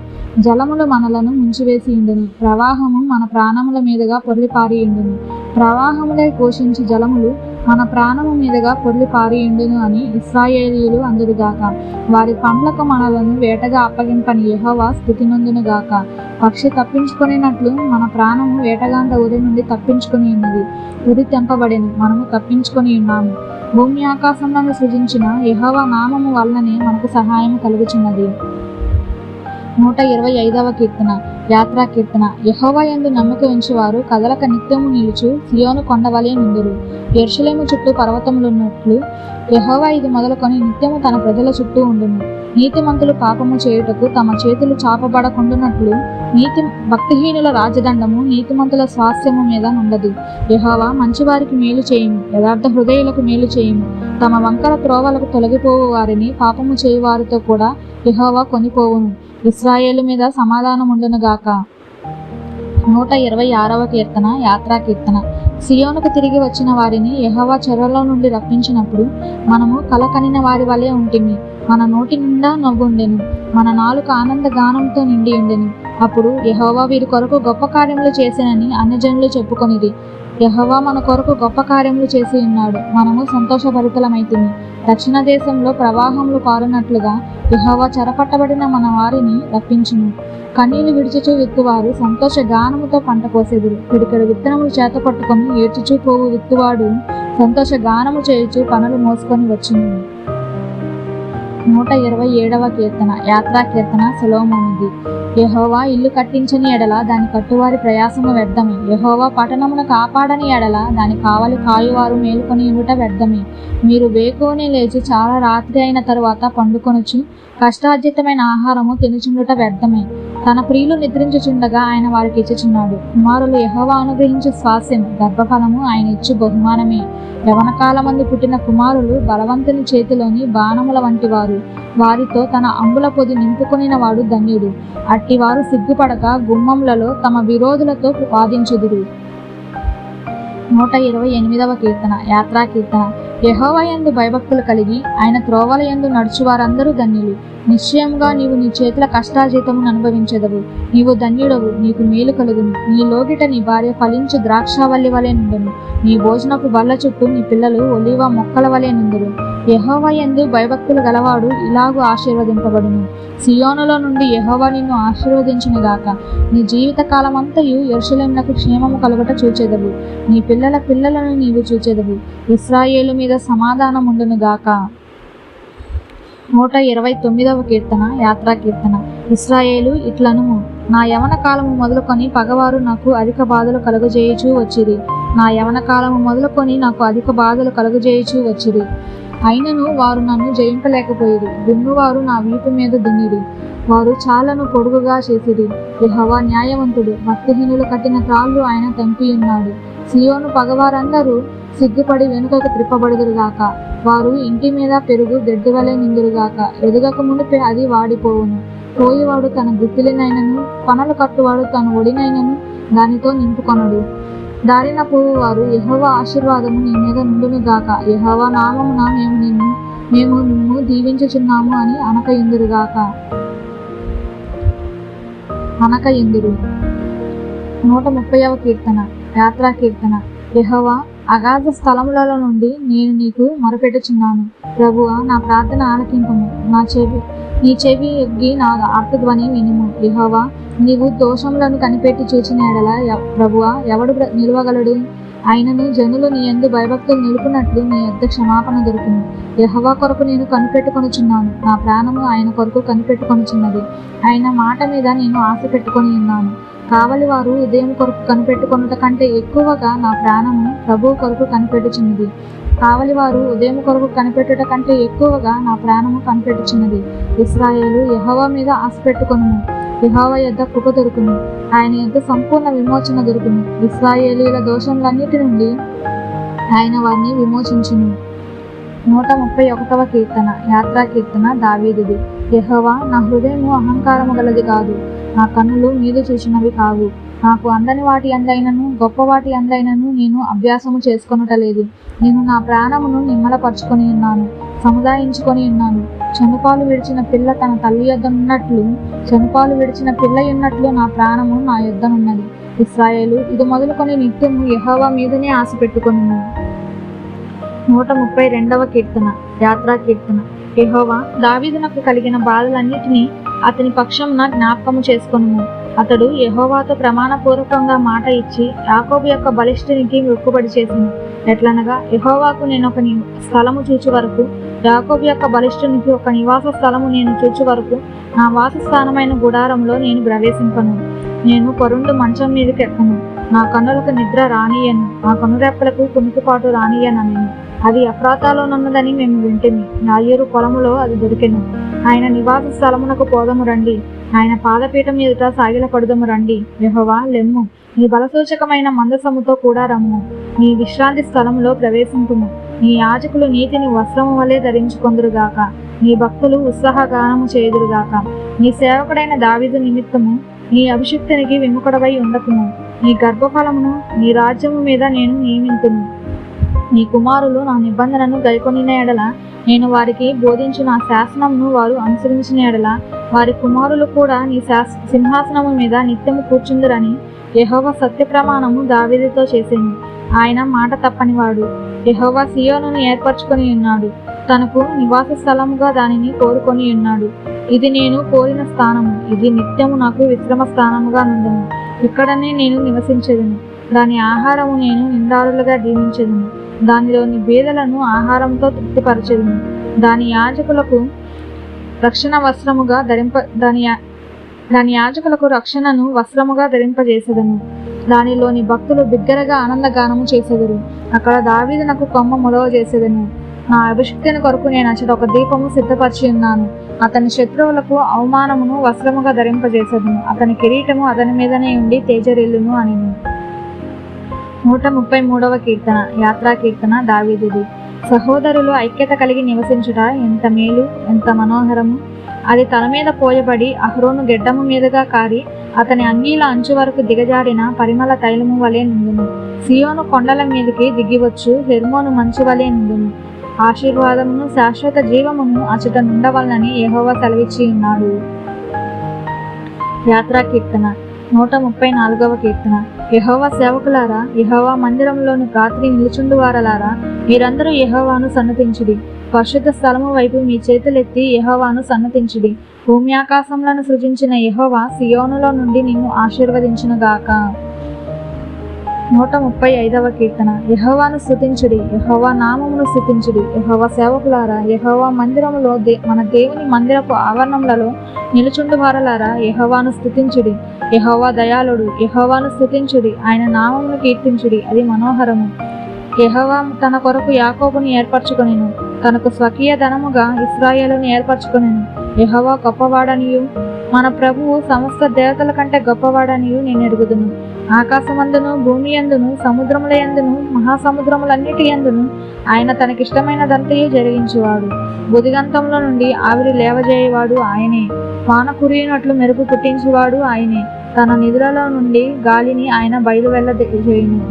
జలములు మనలను ముంచివేసి ఉండును. ప్రవాహము మన ప్రాణముల మీదుగా పొర్లిపారి ఉండును. ప్రవాహములై ఘోషించి జలములు మన ప్రాణము మీదుగా పొర్లిపారి ఉండును అని ఇశ్రాయేలీయులు అందురుగాక. వారి పండ్లకు మనలను వేటగా అప్పగింపని యెహోవా స్తుతి నొందును గాక. పక్షి తప్పించుకొనినట్లు మన ప్రాణము వేటగాండ ఉరి నుండి తప్పించుకొని ఉన్నది. ఉరి తెంపబడెను, మనము తప్పించుకొని ఉన్నాము. భూమి ఆకాశములను సృజించిన యెహోవా నామము వలననే మనకు సహాయం కలుగుచున్నది. 125వ కీర్తన. యాత్రా కీర్తన. యెహోవా యందు నమ్మిక ఉంచువారు కదలక నిత్యము నిలుచు సియోను కొండవలే నుండురు. యెరూషలేము చుట్టూ పర్వతములున్నట్లు యెహోవా ఇది మొదలుకొని నిత్యము తన ప్రజల చుట్టూ ఉండును. నీతిమంతులు పాపము చేయుటకు తమ చేతులు చాపబడకుండునట్లు భక్తిహీనుల రాజదండము నీతిమంతుల స్వాస్థ్యము మీద నుండదు. యెహోవా మంచివారికి మేలు చేయుము, యథార్థ హృదయులకు మేలు చేయుము. తమ వంకర త్రోవలకు తొలగిపోవు వారిని పాపము చేయు వారితో కూడా యెహోవా కొనిపోవును. ఇశ్రాయేలు మీద సమాధానం ఉండును గాక. 126వ కీర్తన. యాత్రా కీర్తన. సియోనుకు తిరిగి వచ్చిన వారిని యెహోవా చెరలో నుండి రప్పించినప్పుడు మనము కలకనిన వారి వలె ఉంటిమి. మన నోటి నిండా నవ్వుండెను, మన నాలుక ఆనంద గానంతో నిండి ఉండెను. అప్పుడు యెహోవా వీరి కొరకు గొప్ప కార్యములు చేసినని అన్యజనులు చెప్పుకొనిది. యెహోవా మన కొరకు గొప్ప కార్యములు చేసి ఉన్నాడు, మనము సంతోషభరితులమైతిమి. దక్షిణ దేశంలో ప్రవాహములు పారునట్లుగా యెహోవా చెరపట్టబడిన మన వారిని రప్పించును. కన్నీళ్లు విడిచుచూ విత్తువారు సంతోష గానముతో పంట కోసెదురు. పిడికెడు విత్తనములు చేత పట్టుకొని ఏడ్చుచూ పోవు విత్తువాడు సంతోష గానము చేయుచు పనులు మోసుకొని వచ్చును. 127వ కీర్తన. యాత్రా కీర్తన సొలొమోనుది. యెహోవా ఇల్లు కట్టించని ఎడల దాని కట్టువారి ప్రయాసము వ్యర్థమే. యెహోవా పట్టణమును కాపాడని ఎడల దాని కావలి కాయువారు మేలుకొని ఉండుట వ్యర్థమే. మీరు వేకువనే లేచి చాలా రాత్రి అయిన తరువాత పండుకొనుచు కష్టార్జితమైన ఆహారము తినుచుండుట వ్యర్థమే. తన ప్రియులు నిద్రించుచుండగా ఆయన వారికి ఇచ్చుచున్నాడు. కుమారులు యెహోవా అనుగ్రహించు స్వాస్యం, గర్భఫలము ఆయన ఇచ్చు బహుమానమే. యవన కాలమందు పుట్టిన కుమారులు బలవంతుని చేతిలోని బాణముల వంటి వారు. వారితో తన అంబుల పొది నింపుకొనిన వాడు ధన్యుడు. అట్టివారు సిగ్గుపడక గుమ్మములలో తమ విరోధులతో వాదించుదురు. 128వ కీర్తన. యాత్రా కీర్తన. యెహోవా యందు భయభక్తులు కలిగి ఆయన త్రోవల యందు నడుచువారందరూ ధన్యులు. నిశ్చయముగా నీవు నీ చేతుల కష్టార్జితమును అనుభవించెదవు. నీవు ధన్యుడవు, నీకు మేలు కలుగును. నీ లోగిట నీ భార్య ఫలించు ద్రాక్షావల్లి వలె నుండును. నీ భోజనపు బల్ల చుట్టూ నీ పిల్లలు ఒలీవ మొక్కల వలె నుండురు. యెహోవా యందు భయభక్తులు గలవాడు ఇలాగు ఆశీర్వదింపబడును. సియోనులో నుండి యెహోవా నిన్ను ఆశీర్వదించునుగాక. నీ జీవిత కాలమంతయు యెరూషలేమునకు క్షేమము కలుగుట చూచెదవు. నీ పిల్లల పిల్లలను నీవు చూచెదవు. ఇశ్రాయేలు మీద సమాధానముండునుగాక. 129వ కీర్తన. యాత్రా కీర్తన. ఇశ్రాయేలు ఇట్లనుము, నా యవన కాలము మొదలుకొని పగవారు నాకు అధిక బాధలు కలుగజేయుచూ వచ్చిరి. నా యవన కాలము మొదలుకొని నాకు అధిక బాధలు కలుగజేయుచూ వచ్చిరి. అయినను వారు నన్ను జయింపలేకపోయిరి. దున్నువారు నా వీపు మీద దున్నిరి. వారు చాలను పొడుగుగా చేసిరి. యెహోవా న్యాయవంతుడు, భక్తిహీనులు కట్టిన త్రాళ్ళు ఆయన తెంపియున్నాడు. సియోను పగవారందరూ సిగ్గుపడి వెనుకకు త్రిప్పబడుదురుగాక. వారు ఇంటి మీద పెరుగు గడ్డివలే నిందురుగాక. ఎదుగక మునిపే అది వాడిపోవును. పోయేవాడు తన గుత్తిలినైనను, పనలు కట్టువాడు తన ఒడినైనను దానితో నింపుకొనడు. దారిన పోవువారు యెహోవా ఆశీర్వాదము నీ మీద నుండునుగాక. యెహోవా నామమున మేము నిన్ను దీవించుచున్నాము అని అనకయుందురుగాక. 130వ కీర్తన. యాత్రా కీర్తన. యెహోవా, అగాధ స్థలములలో నుండి నేను నీకు మొరపెట్టుచున్నాను. ప్రభువా, నా ప్రార్థన ఆలకింపుము. నీ చెవి ఎగ్గి నా ఆర్తధ్వని వినుము. యెహోవా, నీవు దోషములను కనిపెట్టి చూచిన ఎడల ప్రభువా ఎవడు నిలవగలడు? అయినను జనులు నీ యందు భయభక్తులు నిలుపునట్లు నీ యొద్ద క్షమాపణ దొరుకును. యెహోవా కొరకు నేను కనిపెట్టుకొనుచున్నాను. నా ప్రాణము ఆయన కొరకు కనిపెట్టుకొనుచున్నది. ఆయన మాట మీద నేను ఆశ పెట్టుకొని ఉన్నాను. కావలి వారు ఉదయం కొరకు కనిపెట్టుకొనుట కంటే ఎక్కువగా నా ప్రాణము ప్రభువు కొరకు కనిపెట్టుచున్నది. కావలి వారు ఉదయం కొరకు కనిపెట్టుట కంటే ఎక్కువగా నా ప్రాణము కనిపెట్టుచున్నది. ఇశ్రాయేలు, యెహోవా మీద ఆశ పెట్టుకొనుము. యెహోవా యొద్ద కృప దొరుకును. ఆయన యొద్ద సంపూర్ణ విమోచన దొరుకును. ఇశ్రాయేలీయుల దోషములన్నిటి నుండి ఆయన వారిని విమోచించును. 131వ కీర్తన. యాత్రా కీర్తన. దావీదుది. యెహోవా, నా హృదయము అహంకారము గలది కాదు, నా కన్నులు మీదు చూచినవి కావు. నాకు అందని వాటి అందైనను గొప్ప వాటి అందైనను నేను అభ్యాసము చేసుకొనుటలేదు. నేను నా ప్రాణమును నిమ్మలపరుచుకొని ఉన్నాను, సముదాయించుకొని ఉన్నాను. చనుపాలు విడిచిన పిల్ల తన తల్లి యొద్దనున్నట్లు, చనుపాలు విడిచిన పిల్ల ఉన్నట్లు నా ప్రాణము నా యొద్దనున్నది. ఇశ్రాయేలు, ఇది మొదలుకొని నిత్యము యెహోవా మీదనే ఆశ పెట్టుకొనుము. 132వ కీర్తన. యాత్రా కీర్తన. యెహోవా, దావీదునకు కలిగిన బాధలన్నిటినీ అతని పక్షమున జ్ఞాపకము చేసుకొనుము. అతడు యెహోవాతో ప్రమాణపూర్వకంగా మాట ఇచ్చి యాకోబు యొక్క బలిష్ఠునికి మొక్కుబడి చేసెను. ఎట్లనగా, యెహోవాకు నేను ఒక స్థలము చూచు వరకు, యాకోబు యొక్క బలిష్ఠునికి ఒక నివాస స్థలము నేను చూచు వరకు నా వాసస్థానమైన గుడారంలో నేను ప్రవేశింపను. నేను పరుండు మంచం మీదకి ఎక్కను. నా కన్నులకు నిద్ర రానియను, నా కనురెప్పలకు కునుకుపాటు రానియనను. అది ఎఫ్రాతాలోనున్నదని మేము వింటిమి. యాయేరు పొలములో అది దొరికెను. ఆయన నివాస స్థలమునకు పోదము రండి. ఆయన పాదపీఠం ఎదుట సాగిలపడుదము రండి. యెహోవా, లెమ్ము. నీ బలసూచకమైన మందసముతో కూడా రమ్ము. నీ విశ్రాంతి స్థలములో ప్రవేశింపుము. నీ యాజకులు నీతిని వస్త్రము వలె ధరించుకొందురుగాక. నీ భక్తులు ఉత్సాహగానము చేయుదురుగాక. నీ సేవకుడైన దావీదు నిమిత్తము నీ అభిషిక్తునికి విముఖుడవై ఉండకుము. నీ గర్భఫలమును నీ రాజ్యము మీద నేను నియమింతును. నీ కుమారులు నా నిబంధనను గైకొనిన ఎడల, నేను వారికి బోధించిన ఆ శాసనంను వారు అనుసరించిన ఎడల, వారి కుమారులు కూడా నీ సింహాసనము మీద నిత్యము కూర్చుందురని యెహోవా సత్య ప్రమాణము దావీదుతో చేసెను. ఆయన మాట తప్పనివాడు. యెహోవా సియోనును ఏర్పరచుకొని ఉన్నాడు, తనకు నివాస స్థలముగా దానిని కోరుకొని ఉన్నాడు. ఇది నేను కోరిన స్థానము, ఇది నిత్యము నాకు విశ్రమ స్థానముగా నుండును. ఇక్కడనే నేను నివసించెదను. దాని ఆహారము నేను నిండారులుగా దీవించెదను. దానిలోని బీదలను ఆహారంతో తృప్తిపరచెదను. దాని యాజకులకు రక్షణ వస్త్రముగా దాని యాజకులకు రక్షణను వస్త్రముగా ధరింపజేసెదను. దానిలోని భక్తులు బిగ్గరగా ఆనందగానము చేసెదరు. అక్కడ దావీదునకు కొమ్మ మొలవ చేసేదను. నా అభిషిక్తుని కొరకు నేను అచ్చట ఒక దీపము సిద్ధపరిచి ఉన్నాను. అతని శత్రువులకు అవమానమును వస్త్రముగా ధరింపజేసెదను. అతని కిరీటము అతని మీదనే ఉండి తేజరిల్లును అనెను. 133వ కీర్తన. యాత్రా కీర్తన దావీదుది. సహోదరులు ఐక్యత కలిగి నివసించుట ఎంత మేలు, ఎంత మనోహరము! అది తల మీద పోయబడి అహరోను గెడ్డము మీదుగా కారి అతని అంగీల అంచు వరకు దిగజారిన పరిమళ తైలము వలె నుండును. సియోను కొండల మీదకి దిగివచ్చు హెర్మోను మంచు వలె నుండును. ఆశీర్వాదమును శాశ్వత జీవమును అచట నుండవలనని యెహోవా సెలవిచ్చి ఉన్నాడు. యాత్రా కీర్తన. 134వ కీర్తన. యెహోవా సేవకులారా, యెహోవా మందిరంలోని రాత్రి నిలుచుండు వారలారా, మీరందరూ యెహోవాను సన్నతించుడి. పరిశుద్ధ స్థలము వైపు మీ చేతులెత్తి యెహోవాను సన్నతించుడి. భూమి ఆకాశములను సృజించిన యెహోవా సియోనులో నుండి నిన్ను ఆశీర్వదించునుగాక. 135వ కీర్తన. యెహోవాను స్తుతించుడి, యెహోవా నామమును స్తుతించుడి. యెహోవా సేవకులారా, యెహోవా మందిరములో మన దేవుని మందిరపు ఆవరణములలో నిలుచుండు వారలారా, యెహోవాను స్తుతించుడి. యెహోవా దయాళుడు, యెహోవాను స్తుతించుడి. ఆయన నామమును కీర్తించుడి, అది మనోహరము. యెహోవా తన కొరకు యాకోబును ఏర్పరచుకొనెను, తనకు స్వకీయ ధనముగా ఇశ్రాయేలును ఏర్పరచుకొనెను. యెహోవా గొప్పవాడనియు మన ప్రభువు సమస్త దేవతల కంటే గొప్పవాడనియు నేను ఎరుగుదును. ఆకాశమందును భూమి యందును సముద్రముల యందును మహాసముద్రములన్నిటి యందును ఆయన తనకిష్టమైనదంతయు జరిగించువాడు. బుదిగంతంలో నుండి ఆవిరి లేవజేయవాడు ఆయనే. వాన కురియునట్లు మెరుపు పుట్టించువాడు ఆయనే. తన నిధులలో నుండి గాలిని ఆయన బయలు వెళ్ళజేయును.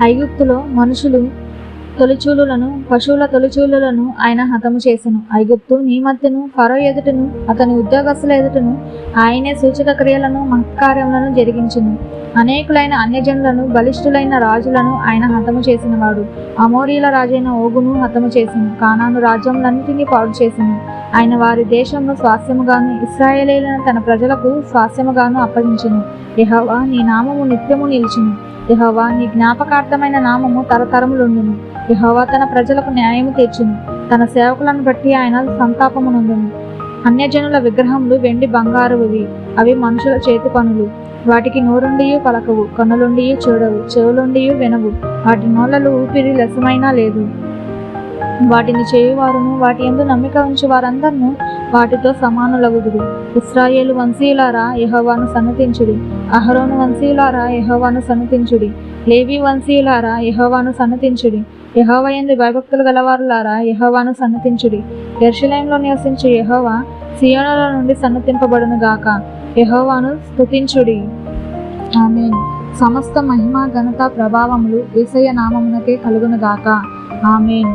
ఐగుప్తులో మనుషులు తొలిచూలులను పశువుల తొలిచూలులను ఆయన హతము చేసెను. ఐగుప్తు నీ మధ్యను ఫరో ఎదుటను అతని ఉద్యోగస్తుల ఎదుటను ఆయనే సూచక క్రియలను మహత్కార్యములను జరిగించును. అనేకులైన అన్యజనులను బలిష్ఠులైన రాజులను ఆయన హతము చేసినవాడు. అమోరీల రాజైన ఓగును హతము చేసెను. కానాను రాజ్యములన్నిటినీ పాడు చేసెను. ఆయన వారి దేశంలో స్వాస్థ్యముగాను ఇశ్రాయేలీయులను తన ప్రజలకు స్వాస్థ్యముగాను అప్పగించెను. యెహోవా నీ నామము నిత్యము నిలిచును. యెహోవా నీ జ్ఞాపకార్థమైన నామము తరతరములుండును. యెహోవా తన ప్రజలకు న్యాయము తీర్చును. తన సేవకులను బట్టి ఆయన సంతాపము నొందును. అన్యజనుల విగ్రహములు వెండి బంగారువి, అవి మనుషుల చేతి పనులు. వాటికి నోరుండియు పలకవు, కన్నులుండియు చూడవు, చెవులుండియు వినవు. వాటి నోళ్ళలు ఊపిరి లెసమైనా లేదు. వాటిని చేయువారును వాటి యందు నమ్మిక ఉంచి వారందరినూ వాటితో సమానులగుదురు. ఇశ్రాయేలు వంశీయులారా, యెహోవాను సన్నతించుడి. అహరోను వంశీయులారా, యెహోవాను సన్నతించుడి. లేవి వంశీయులారా, యెహోవాను సన్నతించుడి. యెహోవా యందు భయభక్తులు గలవారులారా, యెహోవాను సన్నతించుడి. యెరూషలేములో నివసించు యెహోవా సియోనులో నుండి సన్నతింపబడును గాక. యెహోవాను స్తుతించుడి. ఆమేన్. సమస్త మహిమ ఘనత ప్రభావములు యేసయ్య నామమునకే కలుగును గాక. ఆమేన్.